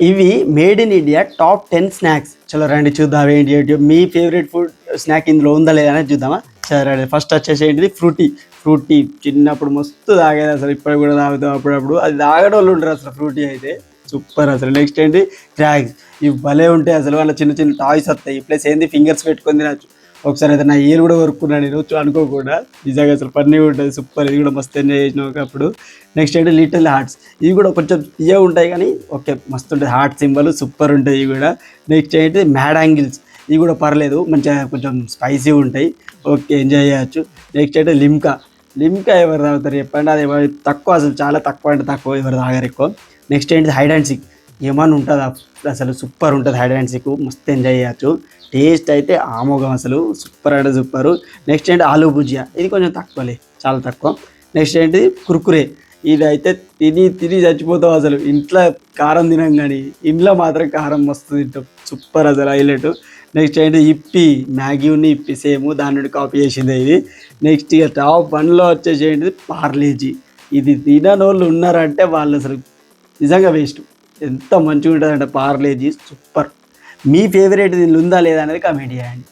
ఇవి made in India top 10 snacks. చలో రండి చూద్దాం ఏంటి ఏంటి మీ ఫేవరెట్ ఫుడ్ స్నాక్ ఇందులో ఉందా లేదా అనేది చూద్దామా. సరే రండి. ఫస్ట్ వచ్చేసి ఏంటిది ఫ్రూటీ చిన్నప్పుడు మస్తు తాగేది అసలు, ఇప్పుడు కూడా తాగుతాం అప్పుడప్పుడు. అది తాగడం వాళ్ళు ఉంటారు అసలు, ఫ్రూటీ అయితే సూపర్ అసలు. నెక్స్ట్ ఏంటి క్రాక్స్. ఇవి భలే ఉంటాయి అసలు, వాళ్ళ చిన్న చిన్న టాయ్స్ వస్తాయి ప్లస్ ఏంది ఫింగర్స్ పెట్టుకొని తినచ్చు. ఒకసారి అయితే నా ఇయర్ కూడా కొరుక్కున్నాను నేను అనుకోకుండా, నిజంగా అసలు పన్నీ ఉంటుంది సూపర్. ఇది కూడా మస్తు ఎంజాయ్ చేసిన ఒకప్పుడు. నెక్స్ట్ ఏంటి లిటిల్ హార్ట్స్. ఇవి కూడా కొంచెం తీయగా ఉంటాయి కానీ ఓకే మస్తు ఉంటుంది, హార్ట్ సింబల్ సూపర్ ఉంటాయి ఇవి కూడా. నెక్స్ట్ ఏంటి మ్యాడ్ యాంగిల్స్. ఇవి కూడా పర్లేదు, మంచిగా కొంచెం స్పైసీ ఉంటాయి, ఓకే ఎంజాయ్ చేయొచ్చు. నెక్స్ట్ ఏంటి లిమ్కా ఎవరు తాగుతారు చెప్పండి, అది తక్కువ అసలు, చాలా తక్కువ అంటే తక్కువ, ఎవరు తాగరు ఎక్కువ. నెక్స్ట్ ఏంటి హైడ్ అండ్ సీక్. ఏమన్నా ఉంటుందా అసలు, సూపర్ ఉంటుంది హైడ్ అండ్ సీక్, మస్తు ఎంజాయ్ చేయొచ్చు. టేస్ట్ అయితే ఆమోఘం అసలు, సూపర్ అంటే సూపరు. నెక్స్ట్ ఏంటి ఆలూ భుజియా. ఇది కొంచెం తక్కువలే, చాలా తక్కువ. నెక్స్ట్ ఏంటి కుర్కురే. ఇది అయితే తిని తిని చచ్చిపోతాం అసలు. ఇంట్లో కారం తినం కానీ ఇంట్లో మాత్రం కారం మస్తు తింటాం, సూపర్ అసలు హైలైట్. నెక్స్ట్ ఏంటి మ్యాగీ ఇప్పి సేమ్ దాని నుండి కాపీ చేసింది ఇది. నెక్స్ట్ ఇక టాప్ 1లో వచ్చేసి ఏంటిది పార్లేజీ. ఇది తిననోళ్ళు ఉన్నారంటే వాళ్ళు అసలు నిజంగా వేస్ట్. ఎంత మంచిగా ఉంటుందంటే పార్లేజీ సూపర్. మీ ఫేవరెట్ దీనిలో ఉందా లేదా అనేది కామెంట్ చేయండి.